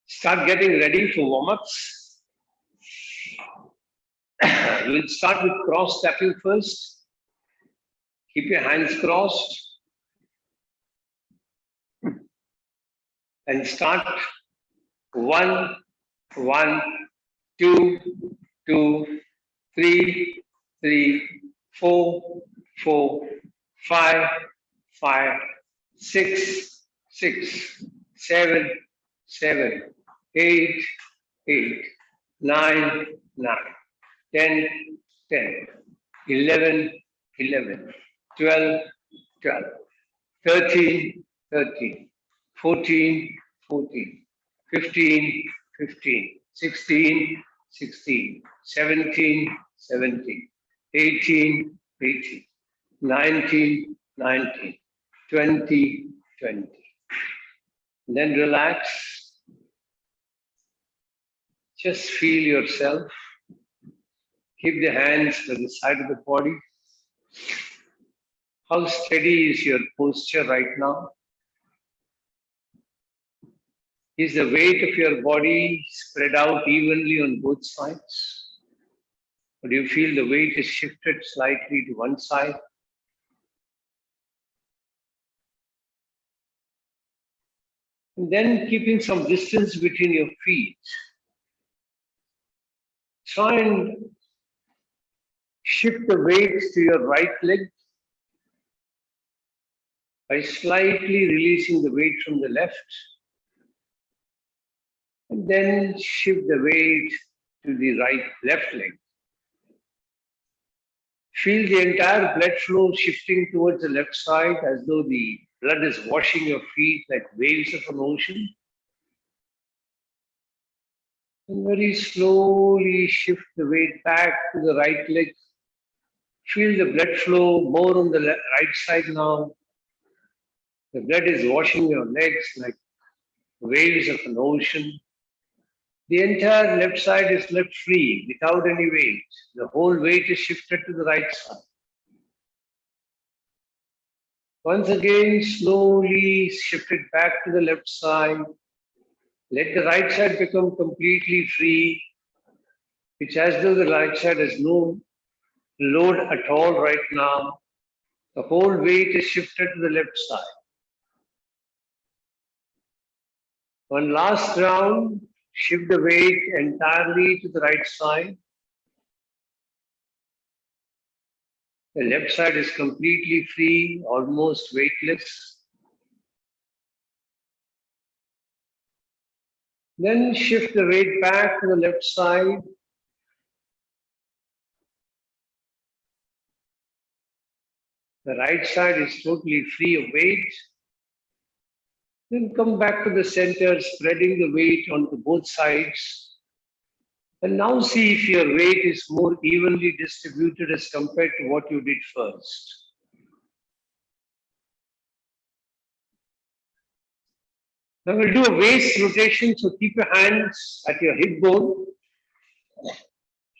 Start getting ready for warm-ups. We'll start with cross tapping first. Keep your hands crossed. And start 1, 1, 2, 2, 3, 3, 4, 4, 5, 5, 6, 6, 7, 7, 8, 8, 9, 9, 10, 10, 11, 11, 12, 12, 13, 13, 14, 14, 15, 15, 16, 16, 17, 17, 18, 18, 19, 19, 20, 20. Then relax. Just feel yourself. Keep the hands to the side of the body. How steady is your posture right now? Is the weight of your body spread out evenly on both sides? Or do you feel the weight is shifted slightly to one side? And then keeping some distance between your feet. Try and shift the weight to your right leg by slightly releasing the weight from the left. And then shift the weight to the left leg. Feel the entire blood flow shifting towards the left side as though the blood is washing your feet like waves of an ocean. And very slowly shift the weight back to the right leg. Feel the blood flow more on the right side now. The blood is washing your legs like waves of an ocean. The entire left side is left free without any weight. The whole weight is shifted to the right side. Once again, slowly shift it back to the left side. Let the right side become completely free. It's as though the right side has no load at all right now. The whole weight is shifted to the left side. One last round. Shift the weight entirely to the right side. The left side is completely free, almost weightless. Then shift the weight back to the left side. The right side is totally free of weight. Then come back to the center, spreading the weight onto both sides. And now see if your weight is more evenly distributed as compared to what you did first. Now we'll do a waist rotation, so keep your hands at your hip bone.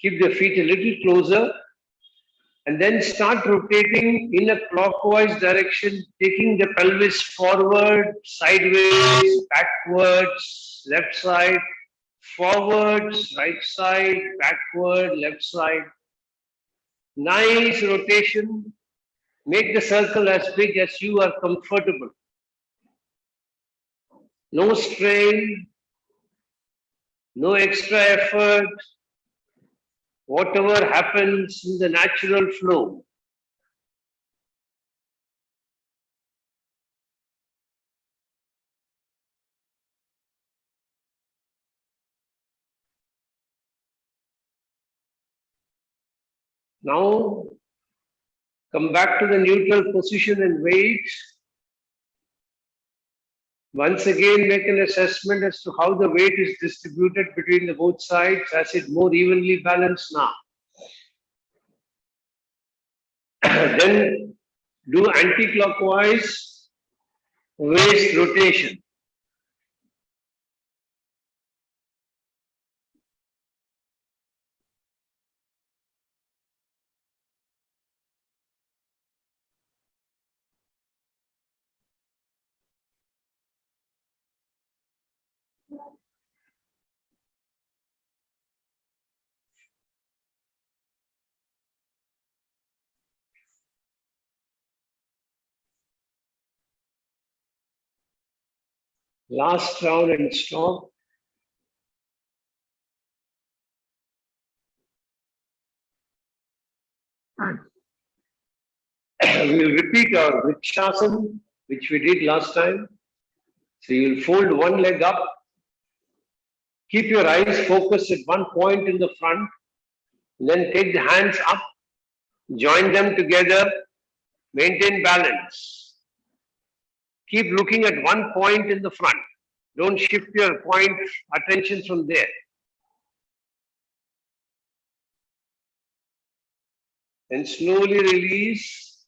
Keep the feet a little closer. And then start rotating in a clockwise direction, taking the pelvis forward, sideways, backwards, left side, forwards, right side, backward, left side. Nice rotation. Make the circle as big as you are comfortable. No strain, no extra effort. Whatever happens in the natural flow. Now, come back to the neutral position and wait. Once again, make an assessment as to how the weight is distributed between the both sides. As it more evenly balanced now? Then do anti-clockwise waist rotation. Last round and stop. We'll repeat our Vajrasana, which we did last time. So you'll fold one leg up. Keep your eyes focused at one point in the front. Then take the hands up. Join them together. Maintain balance. Keep looking at one point in the front. Don't shift your point attention from there. And slowly release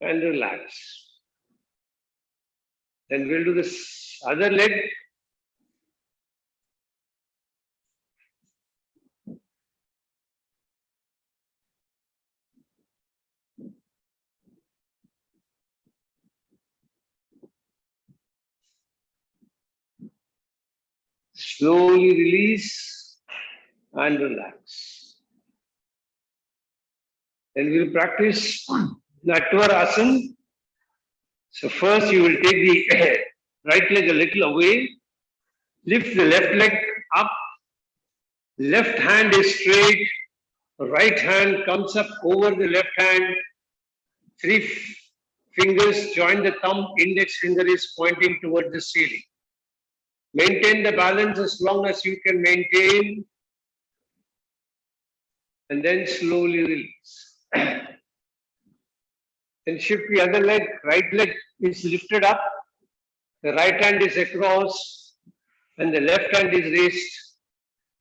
and relax. Then we'll do this other leg. Slowly release and relax. Then we'll practice Antarang. So first you will take the right leg a little away. Lift the left leg up. Left hand is straight. Right hand comes up over the left hand. Three fingers join the thumb. Index finger is pointing towards the ceiling. Maintain the balance as long as you can maintain. And then slowly release. Then shift the other leg. Right leg is lifted up. The right hand is across. And the left hand is raised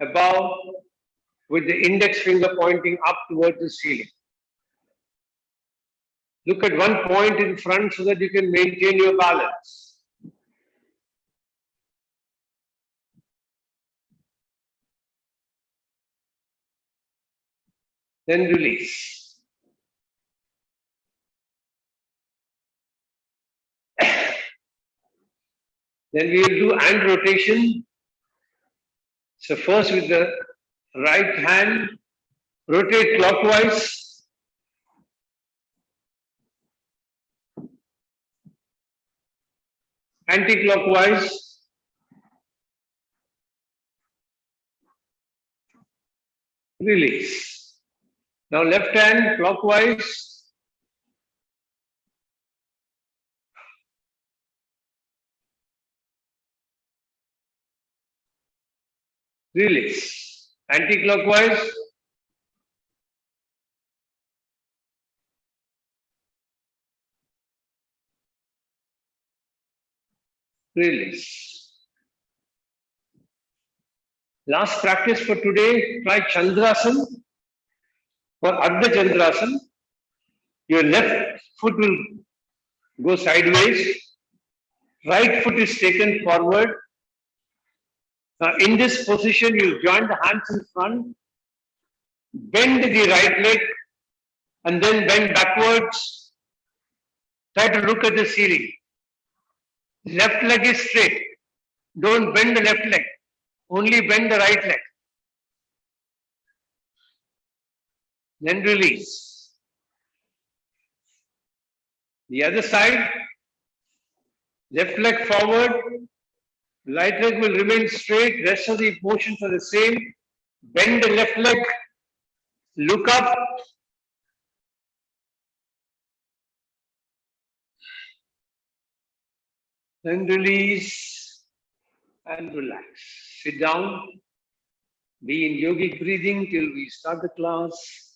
above with the index finger pointing up towards the ceiling. Look at one point in front so that you can maintain your balance. Then release. Then we will do hand rotation. So first with the right hand, rotate clockwise. Anti-clockwise. Release. Now left hand clockwise. Release. Anti-clockwise. Release. Last practice for today, try Chandrasana or Ardha Chandrasana. Your left foot will go sideways. Right foot is taken forward. Now in this position, you join the hands in front, bend the right leg, and then bend backwards. Try to look at the ceiling. Left leg is straight. Don't bend the left leg. Only bend the right leg. Then release. The other side, left leg forward, right leg will remain straight, rest of the motions are the same. Bend the left leg, look up, then release and relax. Sit down, be in yogic breathing till we start the class.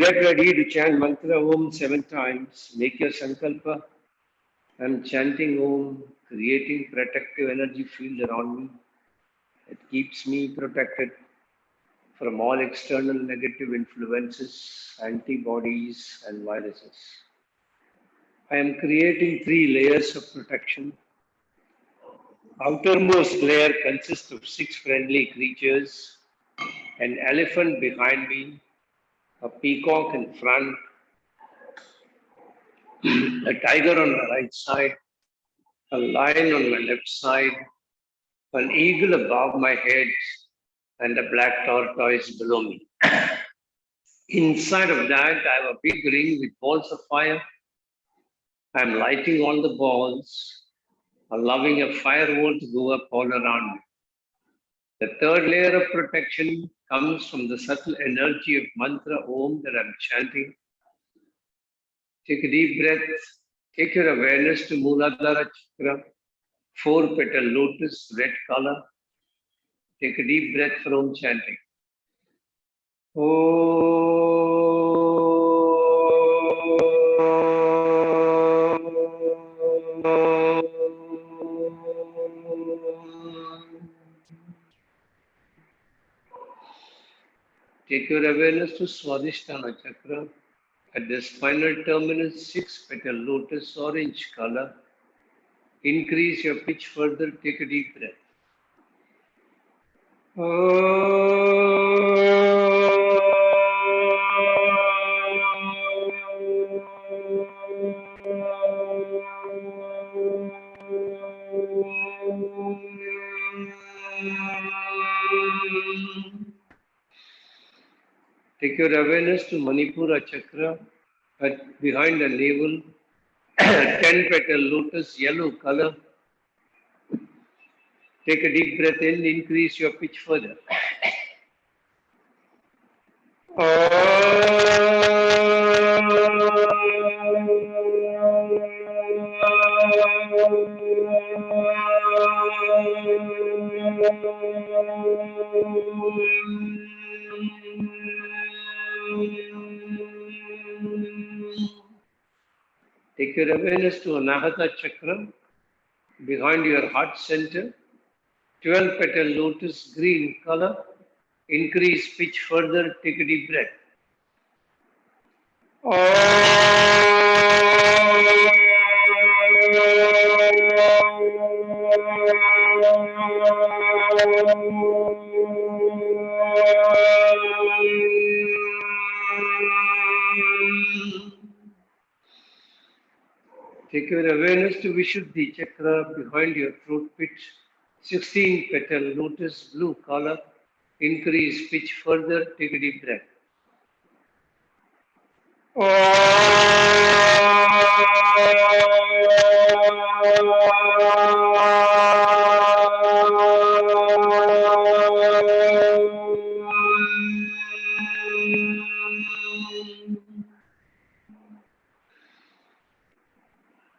Get ready to chant mantra Om 7 times. Make your sankalpa. I'm chanting Om, creating protective energy field around me. It keeps me protected from all external negative influences, antibodies, and viruses. I am creating 3 layers of protection. Outermost layer consists of 6 friendly creatures: an elephant behind me, a peacock in front, a tiger on the right side, a lion on my left side, an eagle above my head, and a black tortoise below me. Inside of that, I have a big ring with balls of fire. I'm lighting all the balls, allowing a firewall to go up all around me. The third layer of protection comes from the subtle energy of mantra Om that I'm chanting. Take a deep breath. Take your awareness to Muladhara Chakra, 4 petal lotus, red color. Take a deep breath for Om chanting. Take your awareness to Swadhisthana Chakra. At the spinal terminus, 6 petal lotus, orange color. Increase your pitch further. Take a deep breath. Take your awareness to Manipura Chakra, behind the navel, 10 petal lotus, yellow color. Take a deep breath in, increase your pitch further. Take your awareness to Anahata Chakra, behind your heart center, 12 petal lotus, green color. Increase pitch further, take a deep breath. Take your awareness to Vishuddhi Chakra, behind your throat pit, 16 petal lotus, blue color. Increase pitch further, take a deep breath.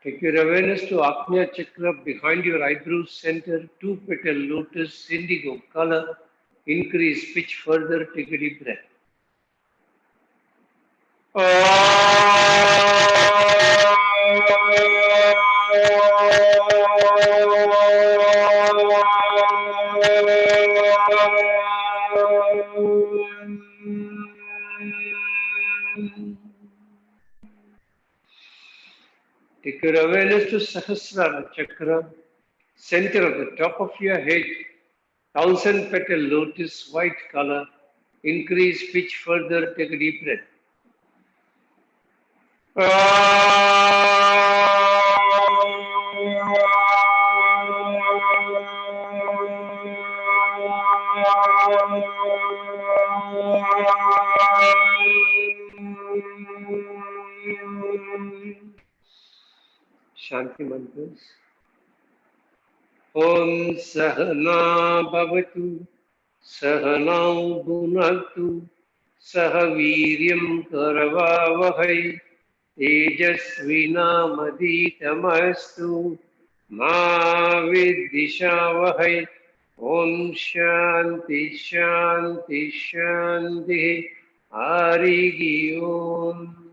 Take your awareness to Agnya Chakra, behind your eyebrow center, 2 petal lotus, indigo color. Increase pitch further, take a deep breath. Take your awareness to Sahasrara Chakra, center of the top of your head, 1,000-petal lotus, white color. Increase pitch further, take a deep breath. Shanti mantras. Om Sahana Bhavatu Sahanau Bhunaktu Sahaviryam Karavavahai Tejasvinamaditamastु Ma Vidishavahai. Om Shanti Shanti Shanti Harigi Om.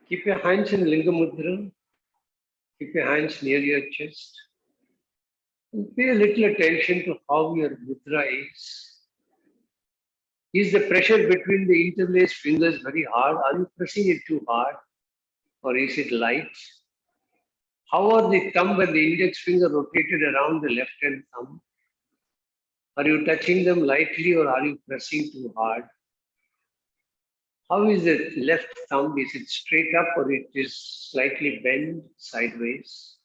Keep your hands in Linga Mudra. Keep your hands near your chest. And pay a little attention to how your mudra is. Is the pressure between the interlaced fingers very hard? Are you pressing it too hard? Or is it light? How are the thumb and the index finger rotated around the left hand thumb? Are you touching them lightly or are you pressing too hard? How is the left thumb? Is it straight up or it is slightly bent sideways?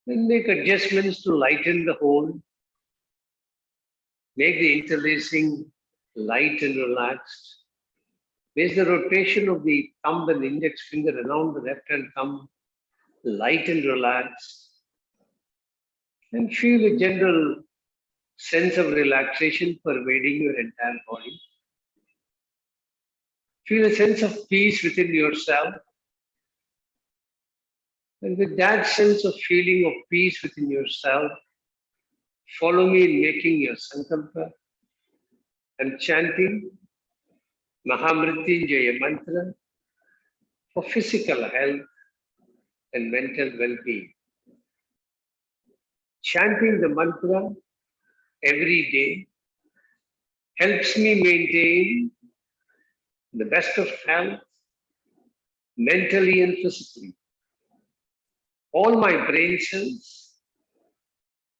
Then make adjustments to lighten the hold. Make the interlacing light and relaxed. Make the rotation of the thumb and index finger around the left hand thumb light and relaxed. And feel a general sense of relaxation pervading your entire body. Feel a sense of peace within yourself. And with that sense of feeling of peace within yourself, follow me in making your sankalpa and chanting Mahamrityunjaya mantra for physical health and mental well-being. Chanting the mantra every day helps me maintain the best of health, mentally and physically. All my brain cells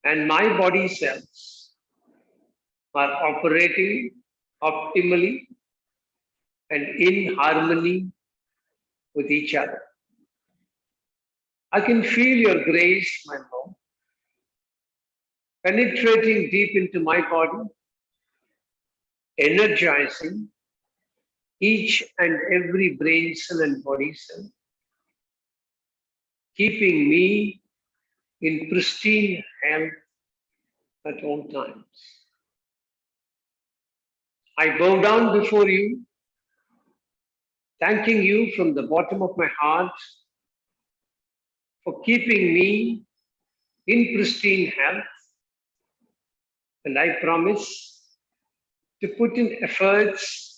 and my body cells are operating optimally and in harmony with each other. I can feel your grace, my Lord, penetrating deep into my body, energizing each and every brain cell and body cell, keeping me in pristine health at all times. I bow down before you, thanking you from the bottom of my heart for keeping me in pristine health. And I promise to put in efforts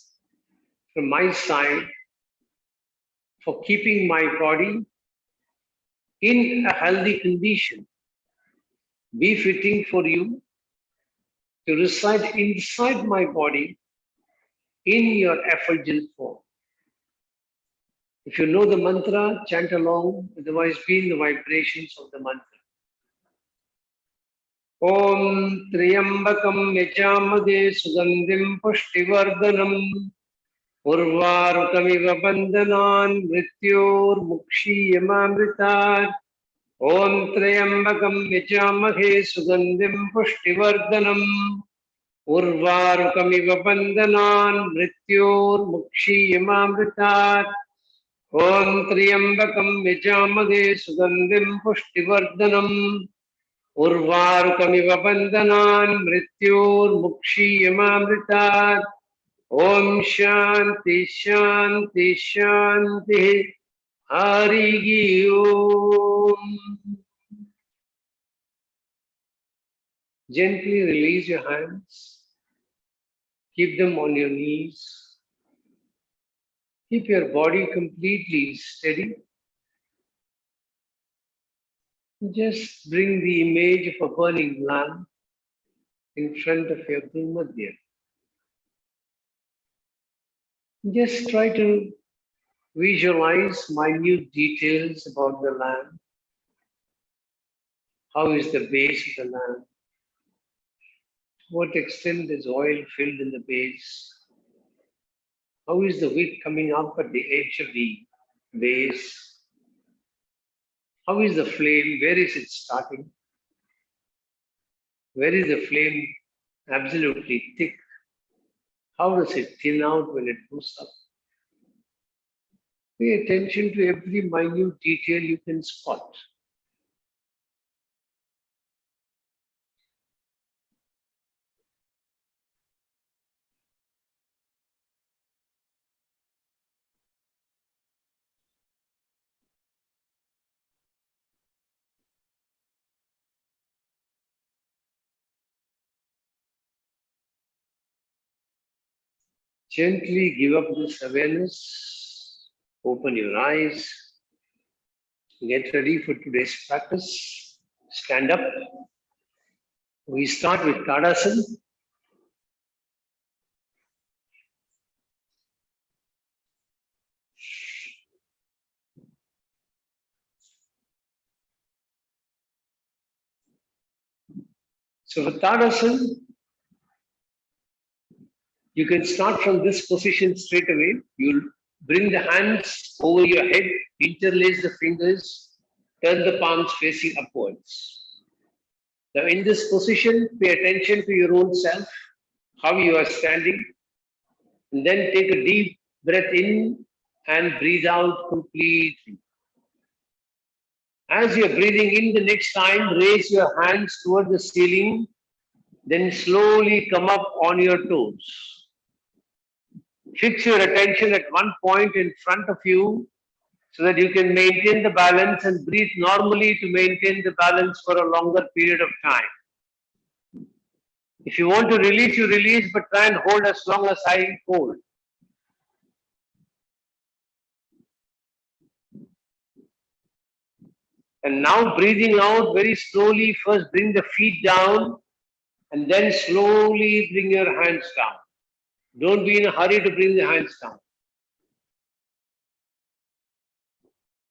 from my side for keeping my body in a healthy condition, befitting for you to reside inside my body in your effulgent form. If you know the mantra, chant along, otherwise be in the vibrations of the mantra. Om Triyambakam Yajamade Sugandhim Pushtivardhanam Urvarukamiva Bandhanan Mrityor Mukshiyamamritat. Om Triyambakam Yajamahe Sugandhim Pushtivardhanam Urvarukamiva Bandhanan Mrityor Mukshiyamamritat. Om Triyambakam Yajamahe Sugandhim Pushtivardhanam Urvarukamiva Bandhanan Mrityor Mukshiyamamritat. Om Shanti Shanti Shanti Harigi Om. Gently release your hands. Keep them on your knees. Keep your body completely steady. Just bring the image of a burning lamp in front of your Bhumadhya. Just try to visualize minute details about the lamp. How is the base of the lamp? To what extent is oil filled in the base? How is the wick coming up at the edge of the base? How is the flame? Where is it starting? Where is the flame absolutely thick? How does it thin out when it goes up? Pay attention to every minute detail you can spot. Gently give up this awareness. Open your eyes. Get ready for today's practice. Stand up. We start with Tadasana. So for Tadasana, you can start from this position straight away. You'll bring the hands over your head, interlace the fingers, turn the palms facing upwards. Now in this position, pay attention to your own self, how you are standing, and then take a deep breath in and breathe out completely. As you're breathing in the next time, raise your hands toward the ceiling, then slowly come up on your toes. Fix your attention at one point in front of you so that you can maintain the balance and breathe normally to maintain the balance for a longer period of time. If you want to release, you release, but try and hold as long as I hold. And now breathing out very slowly, first bring the feet down and then slowly bring your hands down. Don't be in a hurry to bring the hands down.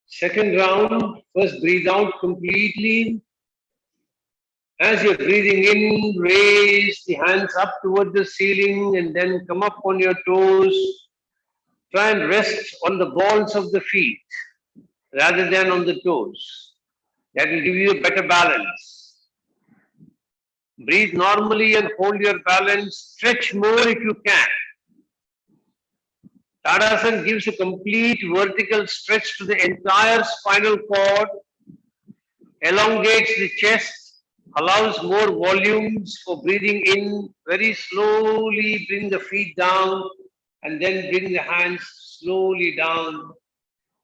Second round, first breathe out completely. As you're breathing in, raise the hands up toward the ceiling and then come up on your toes. Try and rest on the balls of the feet rather than on the toes. That will give you a better balance. Breathe normally and hold your balance. Stretch more if you can. Tadasana gives a complete vertical stretch to the entire spinal cord, elongates the chest, allows more volumes for breathing in. Very slowly bring the feet down and then bring the hands slowly down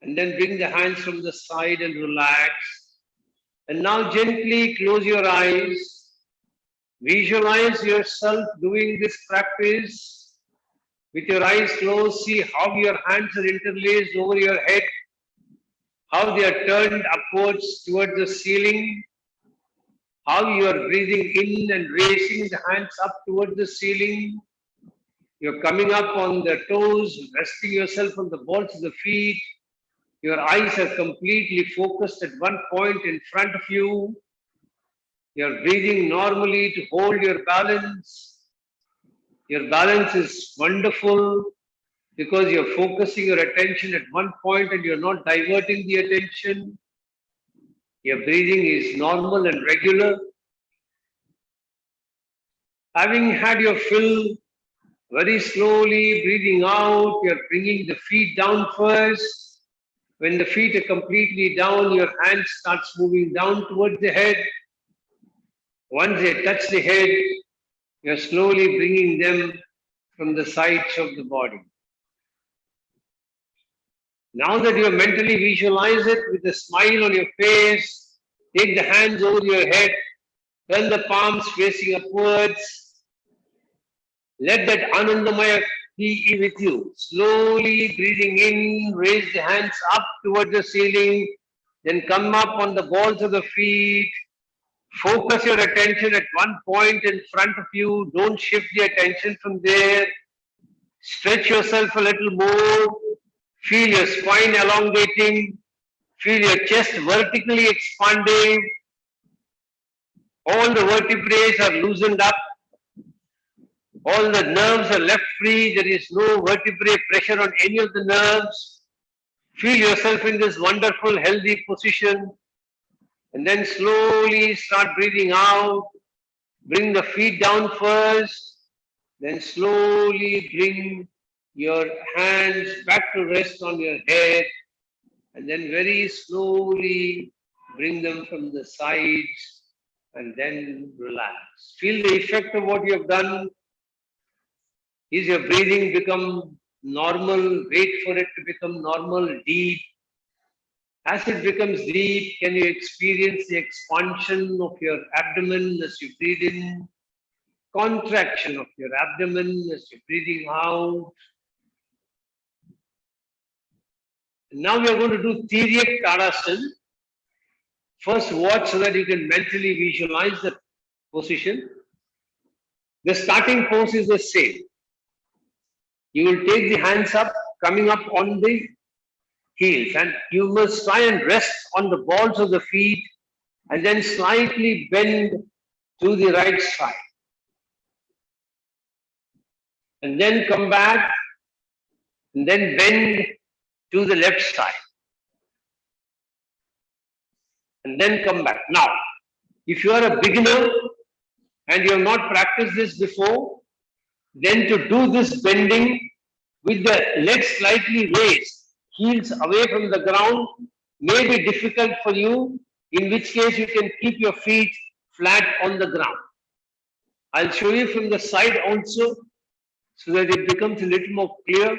and then bring the hands from the side and relax. And now gently close your eyes. Visualize yourself doing this practice. With your eyes closed, see how your hands are interlaced over your head, how they are turned upwards towards the ceiling, how you are breathing in and raising the hands up towards the ceiling. You're coming up on the toes, resting yourself on the balls of the feet. Your eyes are completely focused at one point in front of you. You're breathing normally to hold your balance. Your balance is wonderful because you're focusing your attention at one point and you're not diverting the attention. Your breathing is normal and regular. Having had your fill, very slowly breathing out, you're bringing the feet down first. When the feet are completely down, your hands starts moving down towards the head. Once they touch the head, you're slowly bringing them from the sides of the body. Now that you have mentally visualized it with a smile on your face, take the hands over your head Turn the palms facing upwards. Let that Anandamaya be with you. Slowly breathing in, raise the hands up towards the ceiling, then come up on the balls of the feet. Focus your attention at one point in front of you. Don't shift the attention from there. Stretch yourself a little more. Feel your spine elongating. Feel your chest vertically expanding. All the vertebrae are loosened up. All the nerves are left free. There is no vertebrae pressure on any of the nerves. Feel yourself in this wonderful, healthy position. And then slowly start breathing out. Bring the feet down first. Then slowly bring your hands back to rest on your head. And then very slowly bring them from the sides. And then relax. Feel the effect of what you have done. Is your breathing become normal? Wait for it to become normal, deep. As it becomes deep, can you experience the expansion of your abdomen as you breathe in? Contraction of your abdomen as you're breathing out. Now we are going to do tantric Tadasana. First watch so that you can mentally visualize the position. The starting pose is the same. You will take the hands up, coming up on the heels, and you must try and rest on the balls of the feet and then slightly bend to the right side. And then come back and then bend to the left side. And then come back. Now, if you are a beginner and you have not practiced this before, then to do this bending with the legs slightly raised, heels away from the ground, may be difficult for you, in which case you can keep your feet flat on the ground. I'll show you from the side also so that it becomes a little more clear.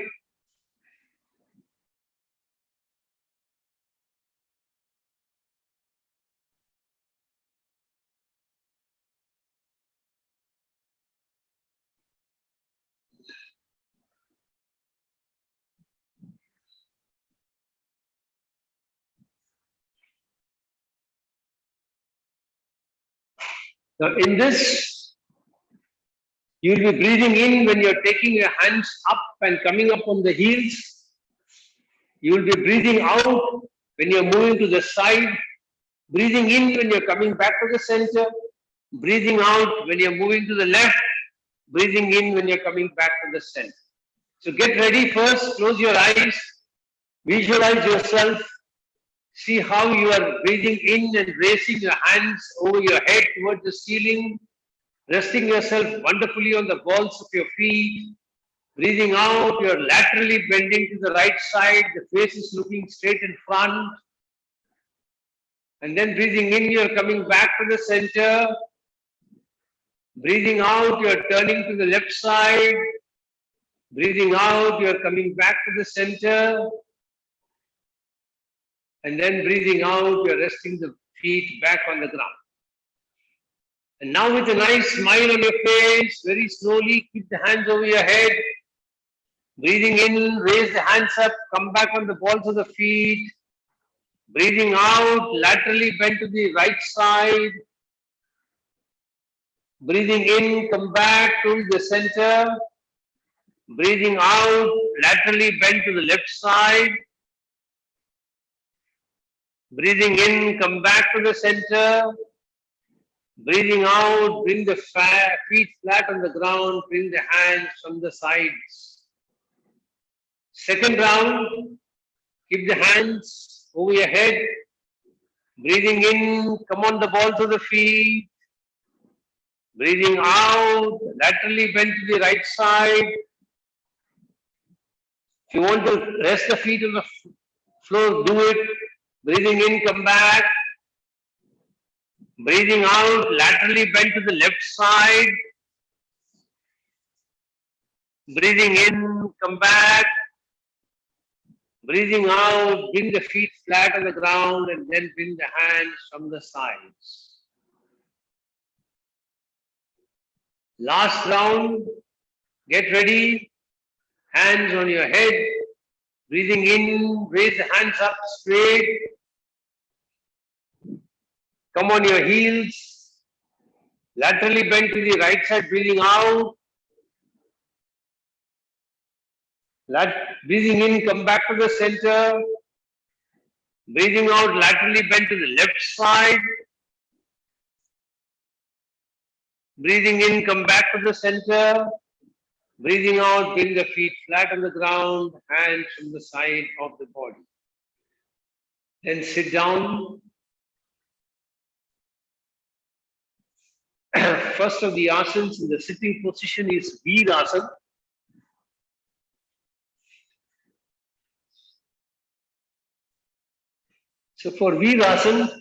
Now in this, you will be breathing in when you're taking your hands up and coming up on the heels. You will be breathing out when you're moving to the side. Breathing in when you're coming back to the center. Breathing out when you're moving to the left. Breathing in when you're coming back to the center. So get ready first. Close your eyes. Visualize yourself. See how you are breathing in and raising your hands over your head towards the ceiling. Resting yourself wonderfully on the balls of your feet. Breathing out, you're laterally bending to the right side. The face is looking straight in front. And then breathing in, you're coming back to the center. Breathing out, you're turning to the left side. Breathing out, you're coming back to the center. And then breathing out, you're resting the feet back on the ground. And now with a nice smile on your face, very slowly keep the hands over your head. Breathing in, raise the hands up, come back on the balls of the feet. Breathing out, laterally bend to the right side. Breathing in, come back to the center. Breathing out, laterally bend to the left side. Breathing in, come back to the center. Breathing out, bring the feet flat on the ground, bring the hands from the sides. Second round, keep the hands over your head. Breathing in, come on the balls of the feet. Breathing out, laterally bend to the right side. If you want to rest the feet on the floor, do it. Breathing in, come back. Breathing out, laterally bend to the left side. Breathing in, come back. Breathing out, bring the feet flat on the ground and then bring the hands from the sides. Last round. Get ready. Hands on your head. Breathing in. Raise the hands up straight. Come on your heels. Laterally bend to the right side. Breathing out. Breathing in. Come back to the center. Breathing out. Laterally bend to the left side. Breathing in, come back to the center. Breathing out, bring the feet flat on the ground, hands from the side of the body. Then sit down. First of the asanas in the sitting position is Vajrasana. So for Vajrasana,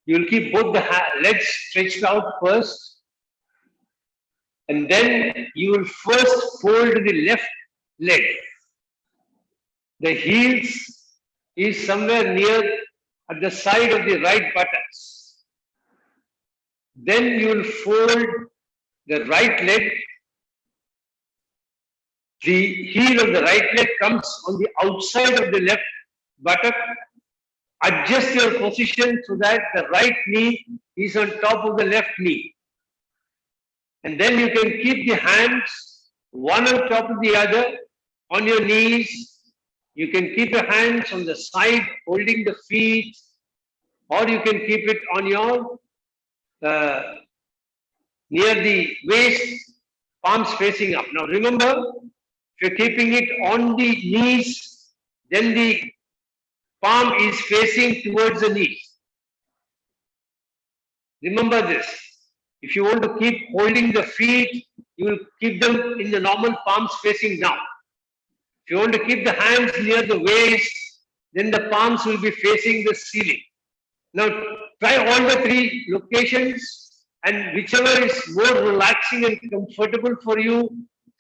you will keep both the legs stretched out first. And then you will first fold the left leg. The heels is somewhere near at the side of the right buttocks. Then you will fold the right leg. The heel of the right leg comes on the outside of the left buttock. Adjust your position so that the right knee is on top of the left knee. And then you can keep the hands one on top of the other on your knees. You can keep your hands on the side holding the feet, or you can keep it on your near the waist, palms facing up. Now remember, if you're keeping it on the knees, then the palm is facing towards the knees. Remember this. If you want to keep holding the feet, you will keep them in the normal palms facing down. If you want to keep the hands near the waist, then the palms will be facing the ceiling. Now try all the three locations, and whichever is more relaxing and comfortable for you,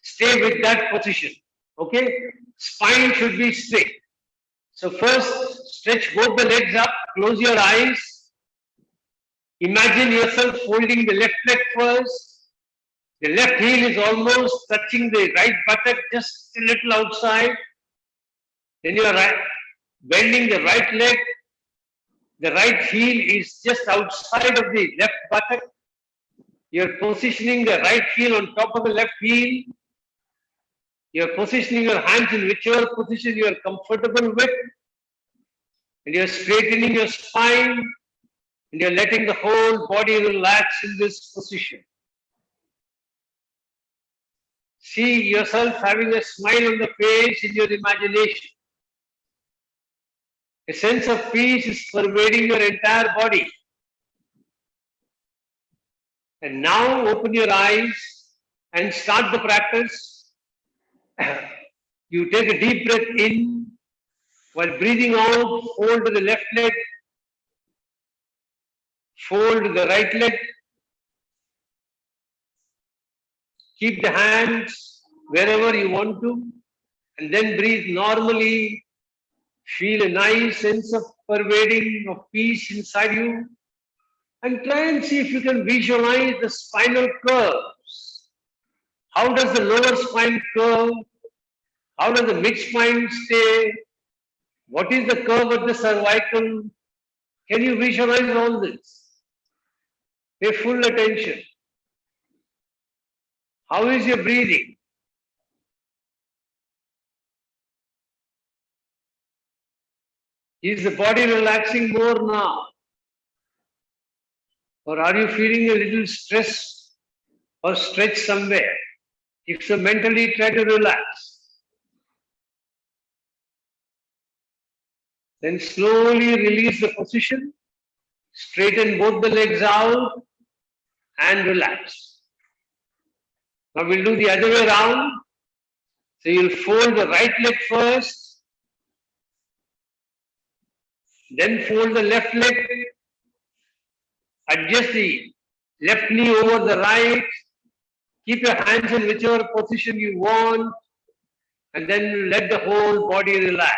stay with that position. Okay? Spine should be straight. So first, stretch both the legs up, close your eyes. Imagine yourself holding the left leg first. The left heel is almost touching the right buttock, just a little outside. Then you are bending the right leg. The right heel is just outside of the left buttock. You are positioning the right heel on top of the left heel. You are positioning your hands in whichever position you are comfortable with. And you are straightening your spine. And you are letting the whole body relax in this position. See yourself having a smile on the face in your imagination. A sense of peace is pervading your entire body. And now open your eyes and start the practice. You take a deep breath in. While breathing out, fold the left leg. Fold the right leg. Keep the hands wherever you want to. And then breathe normally. Feel a nice sense of pervading of peace inside you. And try and see if you can visualize the spinal curves. How does the lower spine curve? How does the mid spine stay? What is the curve of the cervical? Can you visualize all this? Pay full attention. How is your breathing? Is the body relaxing more now? Or are you feeling a little stress or stretch somewhere? If so, mentally try to relax. Then slowly release the position. Straighten both the legs out and relax. Now we'll do the other way around. So you'll fold the right leg first. Then fold the left leg. Adjust the left knee over the right. Keep your hands in whichever position you want. And then let the whole body relax.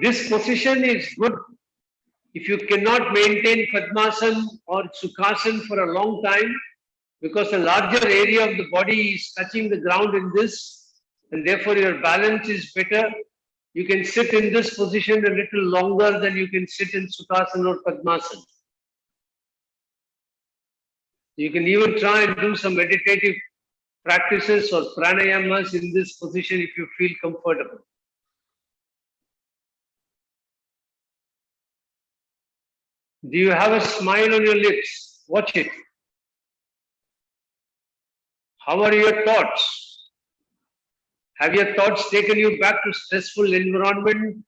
This position is good If you cannot maintain Padmasana or Sukhasana for a long time, because a larger area of the body is touching the ground in this, and therefore your balance is better, you can sit in this position a little longer than you can sit in Sukhasana or Padmasana. You can even try and do some meditative practices or pranayamas in this position if you feel comfortable. Do you have a smile on your lips? Watch it. How are your thoughts? Have your thoughts taken you back to stressful environment,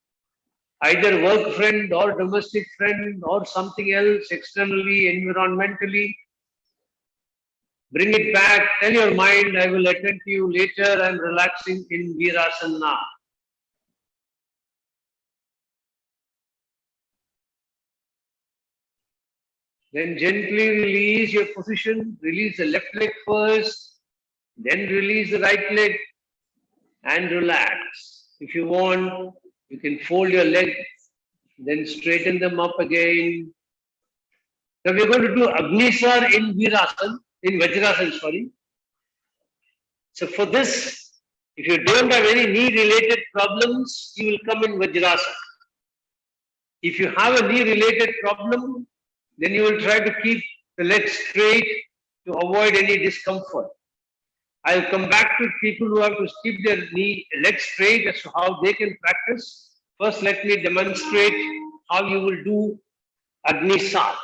either work friend or domestic friend or something else externally, environmentally? Bring it back. Tell your mind, I will attend to you later. I am relaxing in Vajrasana. Then gently release your position. Release the left leg first. Then release the right leg and relax. If you want, you can fold your legs, then straighten them up again. Now we are going to do Agnisar in Vajrasana, sorry. So for this, if you don't have any knee-related problems, you will come in Vajrasana. If you have a knee-related problem, then you will try to keep the legs straight to avoid any discomfort. I'll come back to people who have to keep their legs straight as to how they can practice. First, let me demonstrate how you will do Agnisar.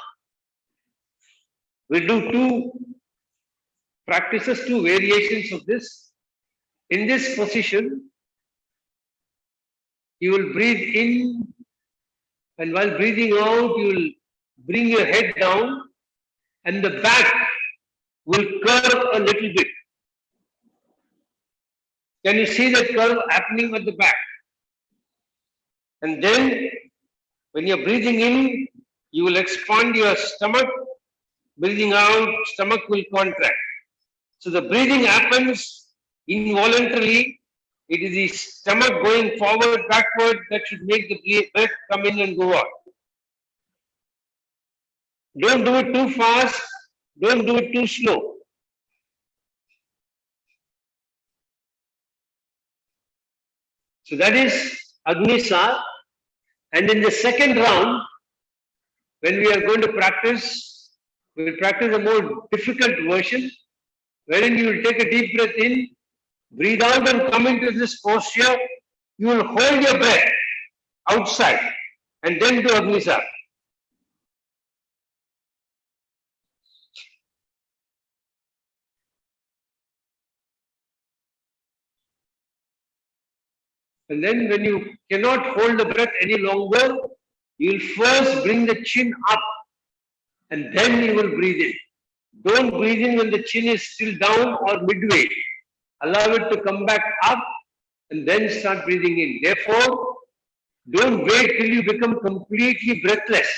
We'll do two practices, two variations of this. In this position, you will breathe in, and while breathing out, you will bring your head down, and the back will curve a little bit. Can you see that curve happening at the back? And then, when you're breathing in, you will expand your stomach. Breathing out, stomach will contract. So the breathing happens involuntarily. It is the stomach going forward, backward that should make the breath come in and go out. Don't do it too fast. Don't do it too slow. So that is Agnisar. And in the second round, when we are going to practice, we will practice a more difficult version, wherein you will take a deep breath in, breathe out and come into this posture. You will hold your breath outside and then do Agnisar. And then when you cannot hold the breath any longer, you will first bring the chin up and then you will breathe in. Don't breathe in when the chin is still down or midway. Allow it to come back up and then start breathing in. Therefore, don't wait till you become completely breathless.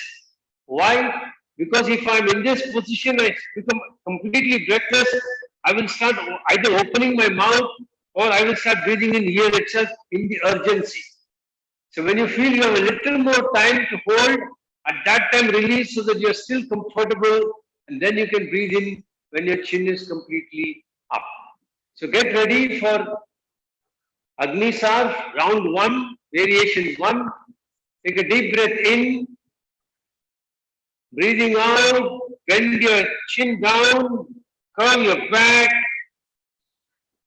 Why? Because if I'm in this position, I become completely breathless, I will start either opening my mouth or I will start breathing in here itself in the urgency. So when you feel you have a little more time to hold, at that time release so that you're still comfortable, and then you can breathe in when your chin is completely up. So get ready for Agnisar, round 1, variation 1. Take a deep breath in, breathing out, bend your chin down, curl your back,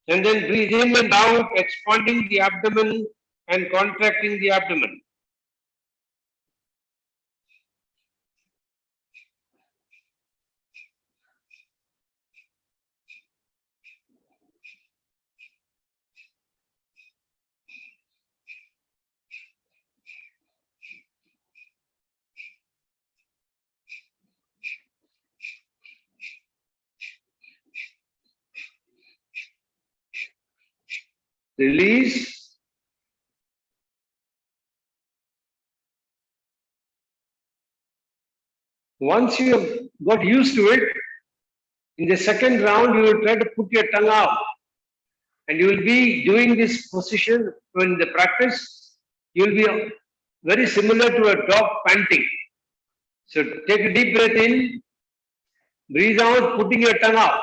and then breathe in and out, expanding the abdomen and contracting the abdomen. Release. Once you have got used to it, in the second round, you will try to put your tongue out. And you will be doing this position when the practice, you will be very similar to a dog panting. So take a deep breath in, breathe out, putting your tongue out.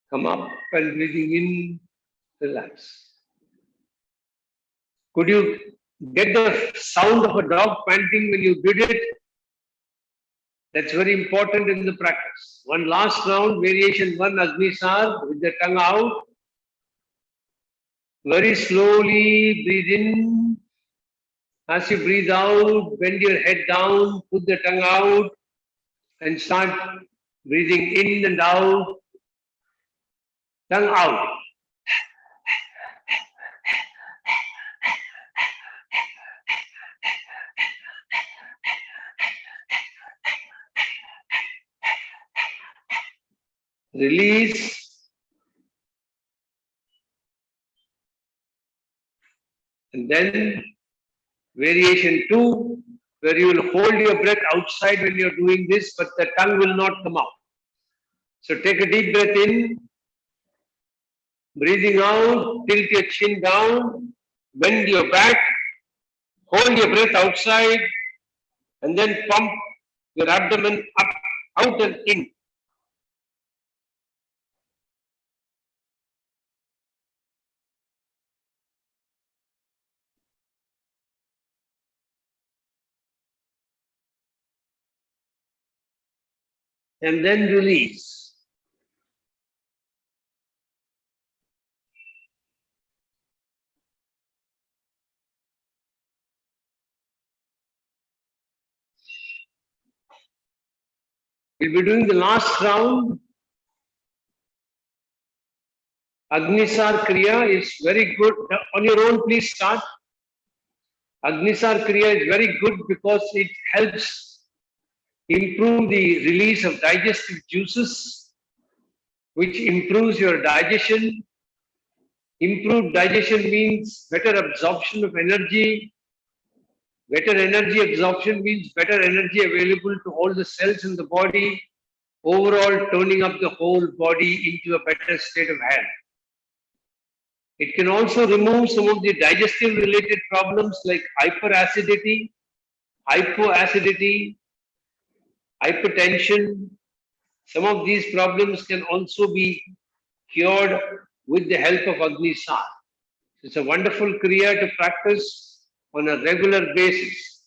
Come up and breathing in, relax. Could you get the sound of a dog panting when you did it? That's very important in the practice. One last round, variation 1, Agnisar, with the tongue out. Very slowly breathe in. As you breathe out, bend your head down, put the tongue out, and start breathing in and out. Tongue out. Release. And then variation 2, where you will hold your breath outside when you're doing this, but the tongue will not come out. So take a deep breath in, breathing out, tilt your chin down, bend your back, hold your breath outside, and then pump your abdomen up, out and in. And then release. We'll be doing the last round. Agnisar Kriya is very good. On your own, please start. Agnisar Kriya is very good because it helps improve the release of digestive juices, which improves your digestion. Improved digestion means better absorption of energy. Better energy absorption means better energy available to all the cells in the body, overall turning up the whole body into a better state of health. It can also remove some of the digestive related problems like hyperacidity, hypoacidity, hypertension. Some of these problems can also be cured with the help of Agnisar. It's a wonderful Kriya to practice on a regular basis.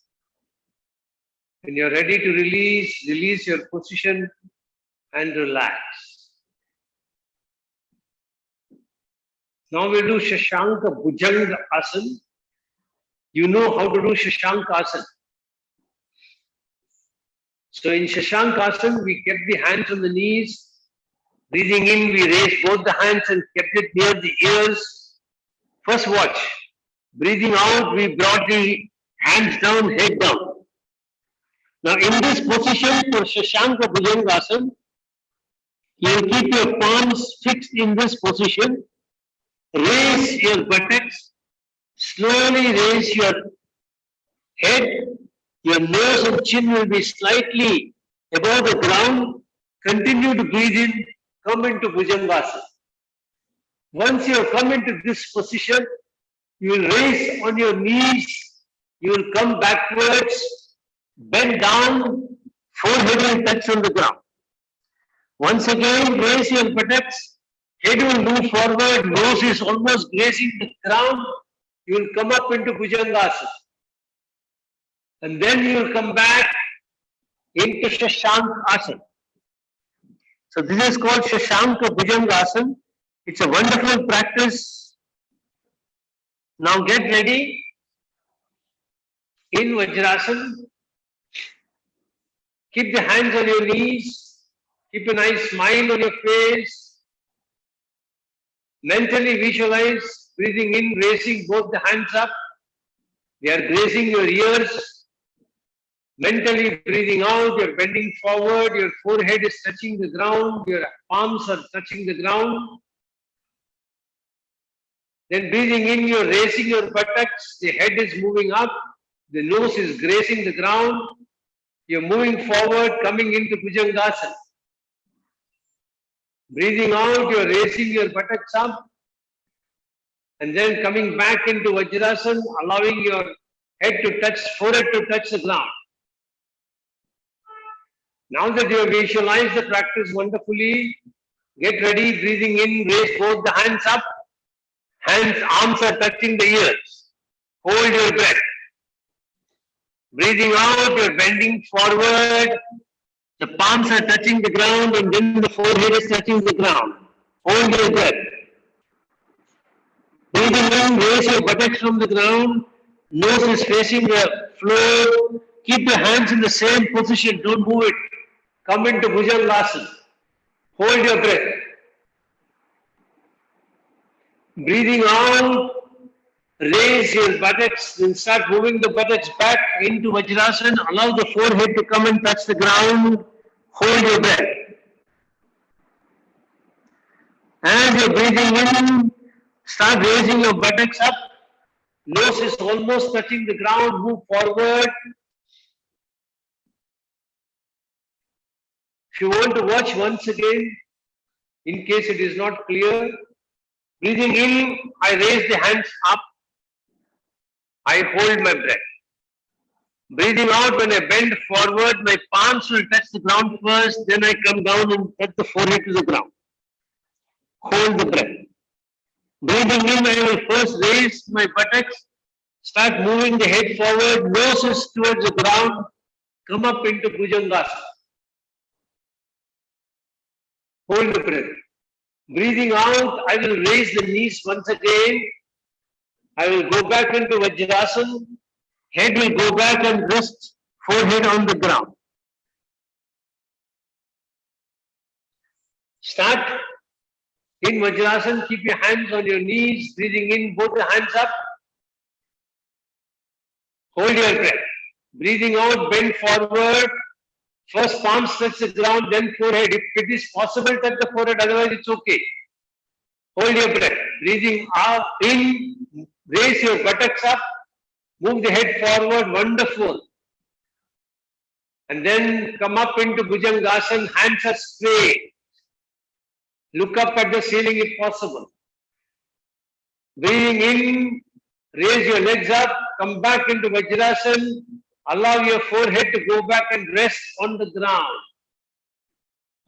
When you're ready to release, release your position and relax. Now we'll do Shashank Bhujangasana. You know how to do Shashank Asana. So in Shashank Asana, we kept the hands on the knees. Breathing in, we raised both the hands and kept it near the ears. First watch. Breathing out, we brought the hands down, head down. Now in this position for Shashank Bhujangasana, you keep your palms fixed in this position. Raise your buttocks. Slowly raise your head. Your nose and chin will be slightly above the ground. Continue to breathe in. Come into Bhujangasana. Once you have come into this position, you will raise on your knees. You will come backwards. Bend down. Forehead will touch on the ground. Once again, raise your buttocks. Head will move forward. Nose is almost grazing the ground. You will come up into Bhujangasana. And then you will come back into Shashank Asana. So this is called Shashank Bhujangasana. It's a wonderful practice. Now get ready. In Vajrasana, keep the hands on your knees. Keep a nice smile on your face. Mentally visualize breathing in, raising both the hands up. They are grazing your ears. Mentally breathing out, you're bending forward, your forehead is touching the ground, your palms are touching the ground. Then breathing in, you're raising your buttocks, the head is moving up, the nose is grazing the ground, you're moving forward, coming into Bhujangasana. Breathing out, you're raising your buttocks up, and then coming back into Vajrasana, allowing your head to touch, forehead to touch the ground. Now that you have visualized the practice wonderfully, get ready, breathing in, raise both the hands up, arms are touching the ears. Hold your breath. Breathing out, you're bending forward, the palms are touching the ground, and then the forehead is touching the ground. Hold your breath. Breathing in, raise your buttocks from the ground, nose is facing the floor. Keep your hands in the same position, don't move it. Come into Bhujangasana. Hold your breath. Breathing out, raise your buttocks, then start moving the buttocks back into Vajrasana. Allow the forehead to come and touch the ground. Hold your breath. As you're breathing in, start raising your buttocks up. Nose is almost touching the ground. Move forward. If you want to watch once again, in case it is not clear, breathing in, I raise the hands up. I hold my breath. Breathing out, when I bend forward, my palms will touch the ground first, then I come down and touch the forehead to the ground. Hold the breath. Breathing in, I will first raise my buttocks, start moving the head forward, nose is towards the ground, come up into Bhujangasana. Hold the breath. Breathing out, I will raise the knees once again. I will go back into Vajrasana. Head will go back and rest, forehead on the ground. Start in Vajrasana, keep your hands on your knees, breathing in, both the hands up. Hold your breath. Breathing out, bend forward. First palms touch the ground, then forehead. If it is possible, touch the forehead, otherwise it's okay. Hold your breath. Breathing out, in, raise your buttocks up, move the head forward, wonderful. And then come up into Bhujangasana, hands are straight. Look up at the ceiling if possible. Breathing in, raise your legs up, come back into Vajrasana, allow your forehead to go back and rest on the ground.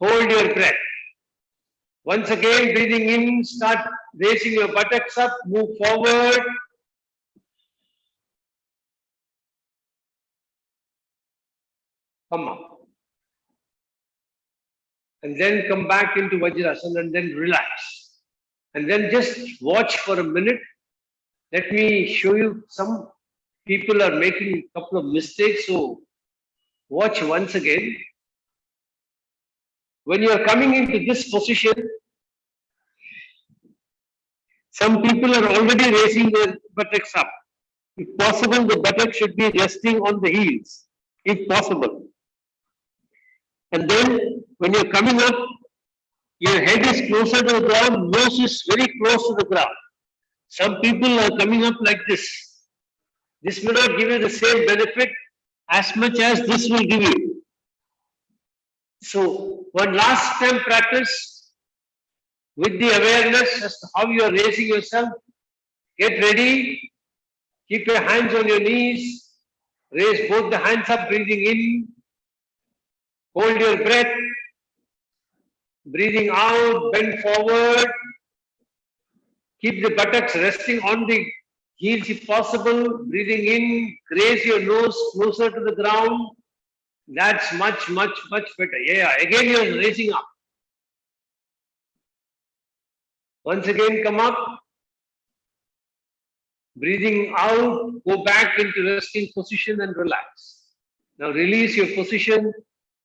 Hold your breath. Once again, breathing in, start raising your buttocks up, move forward. Come up. And then come back into Vajrasana and then relax. And then just watch for a minute. Let me show you, some people are making a couple of mistakes, so watch once again. When you are coming into this position, some people are already raising their buttocks up. If possible, the buttocks should be resting on the heels, if possible. And then when you're coming up, your head is closer to the ground, nose is very close to the ground. Some people are coming up like this. This may not give you the same benefit as much as this will give you. So, one last time practice with the awareness as to how you are raising yourself. Get ready. Keep your hands on your knees. Raise both the hands up, breathing in. Hold your breath. Breathing out, bend forward. Keep the buttocks resting on the heels if possible. Breathing in, raise your nose closer to the ground. That's much, much, much better. Yeah, again you're raising up. Once again, come up. Breathing out, go back into resting position and relax. Now release your position,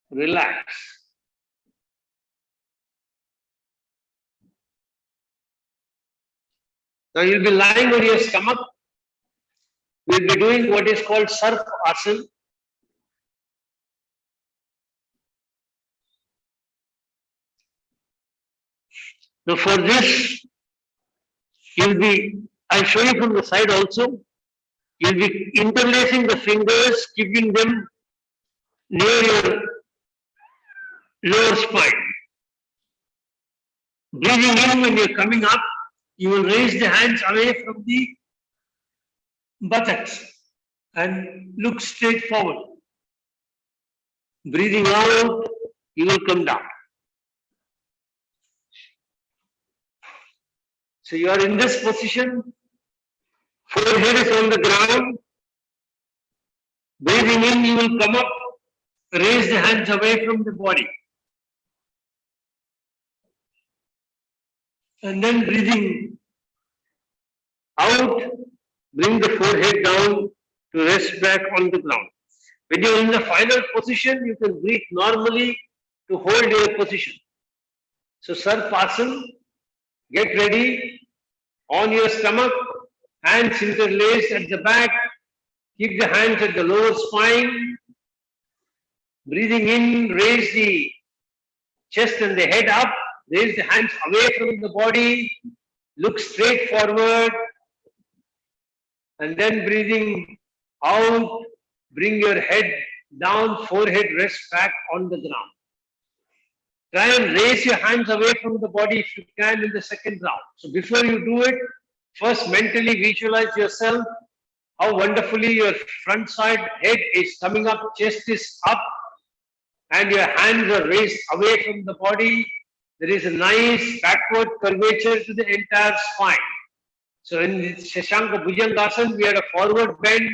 relax. Now you'll be lying on your stomach. We'll be doing what is called Sarp Asana. Now for this, you'll be I'll show you from the side also. You'll be interlacing the fingers, keeping them near your lower spine. Breathing in when you're coming up, you will raise the hands away from the buttocks and look straight forward. Breathing out, you will come down. So you are in this position, forehead is on the ground. Breathing in, you will come up, raise the hands away from the body. And then breathing out, bring the forehead down to rest back on the ground. When you're in the final position, you can breathe normally to hold your position. So Sarpasana, get ready on your stomach, hands interlaced at the back, keep the hands at the lower spine. Breathing in, raise the chest and the head up, raise the hands away from the body, look straight forward, and then breathing out, bring your head down, forehead rest back on the ground. Try and raise your hands away from the body if you can in the second round. So before you do it, first mentally visualize yourself, how wonderfully your front side head is coming up, chest is up, and your hands are raised away from the body. There is a nice backward curvature to the entire spine. So in the Shashank Bhujangasana, we had a forward bend,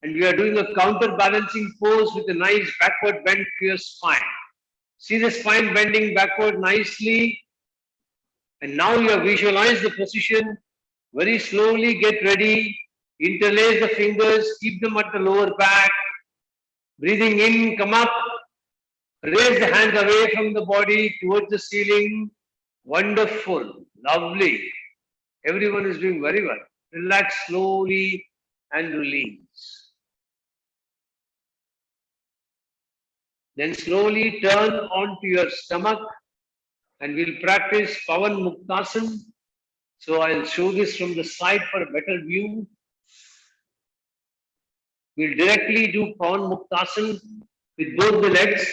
and we are doing a counterbalancing pose with a nice backward bend to your spine. See the spine bending backward nicely. And now you have visualized the position. Very slowly get ready. Interlace the fingers. Keep them at the lower back. Breathing in, come up. Raise the hands away from the body towards the ceiling. Wonderful. Lovely. Everyone is doing very well. Relax slowly and release. Then slowly turn onto your stomach and we'll practice Kawan Muktasan. So I'll show this from the side for a better view. We'll directly do Kawan Muktasan with both the legs.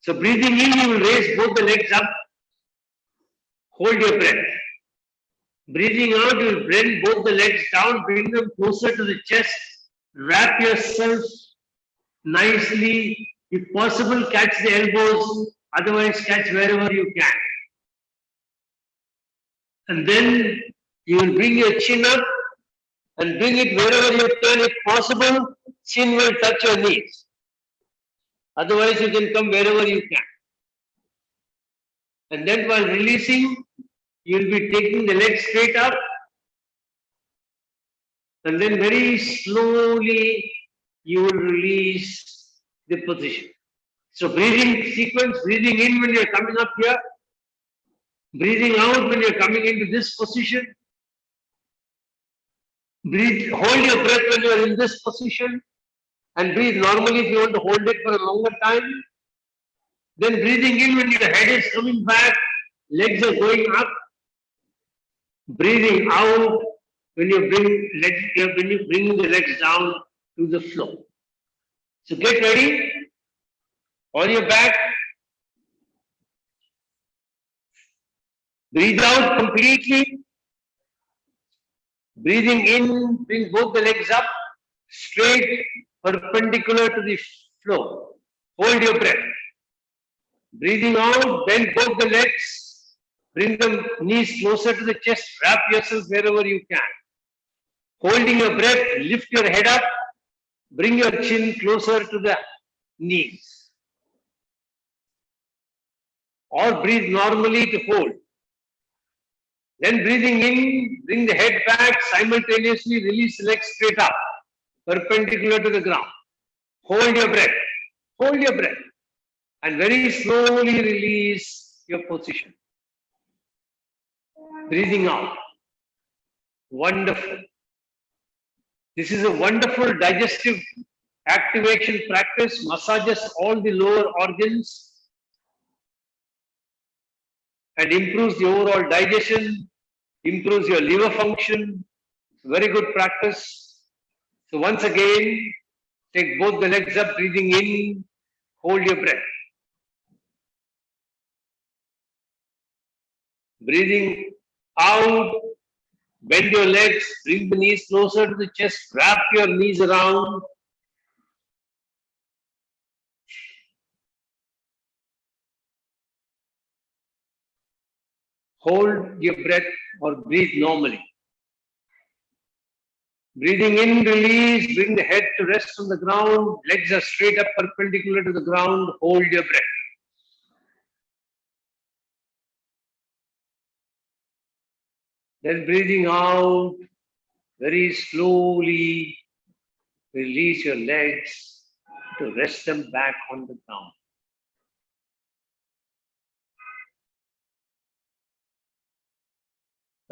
So breathing in, you will raise both the legs up. Hold your breath. Breathing out, you will bring both the legs down, bring them closer to the chest. Wrap yourself nicely. If possible, catch the elbows. Otherwise, catch wherever you can. And then you will bring your chin up and bring it wherever you can. If possible, chin will touch your knees. Otherwise, you can come wherever you can. And then while releasing, you will be taking the legs straight up. And then very slowly, you will release the position. So breathing sequence, breathing in when you're coming up here. Breathing out when you're coming into this position. Breathe, hold your breath when you're in this position. And breathe normally if you want to hold it for a longer time. Then breathing in when your head is coming back, legs are going up. Breathing out when you bring the legs down to the floor. So get ready. On your back. Breathe out completely. Breathing in, bring both the legs up, straight, perpendicular to the floor. Hold your breath. Breathing out, bend both the legs, bring the knees closer to the chest, wrap yourself wherever you can. Holding your breath, lift your head up, bring your chin closer to the knees. Or breathe normally to hold. Then breathing in, bring the head back, simultaneously release the legs straight up, perpendicular to the ground. Hold your breath. Hold your breath. And very slowly release your position. Breathing out. Wonderful. This is a wonderful digestive activation practice, massages all the lower organs and improves the overall digestion, improves your liver function. Very good practice. So once again, take both the legs up, breathing in, hold your breath. Breathing out, bend your legs, bring the knees closer to the chest, wrap your knees around. Hold your breath or breathe normally. Breathing in, release, bring the head to rest on the ground, legs are straight up perpendicular to the ground, hold your breath. Then breathing out, very slowly release your legs to rest them back on the ground.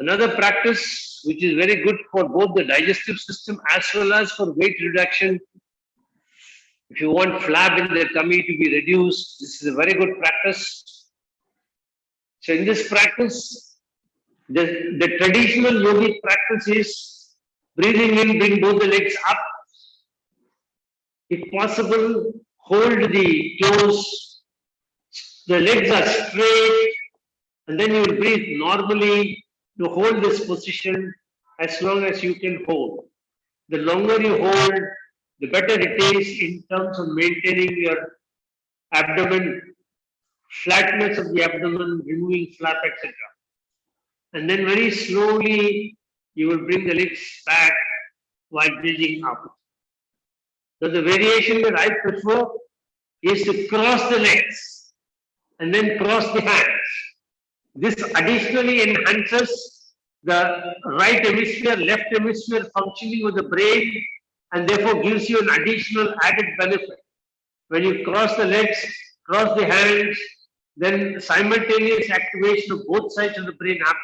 Another practice which is very good for both the digestive system as well as for weight reduction. If you want flab in the tummy to be reduced, this is a very good practice. So in this practice, the traditional yogic practice is breathing in, bring both the legs up. If possible, hold the toes. The legs are straight, and then you will breathe normally to hold this position as long as you can hold. The longer you hold, the better it is in terms of maintaining your abdomen, flatness of the abdomen, removing flap, etc. And then very slowly, you will bring the legs back while breathing out. So the variation that I prefer is to cross the legs and then cross the hands. This additionally enhances the right hemisphere, left hemisphere functioning of the brain, and therefore gives you an additional added benefit. When you cross the legs, cross the hands, then simultaneous activation of both sides of the brain happens.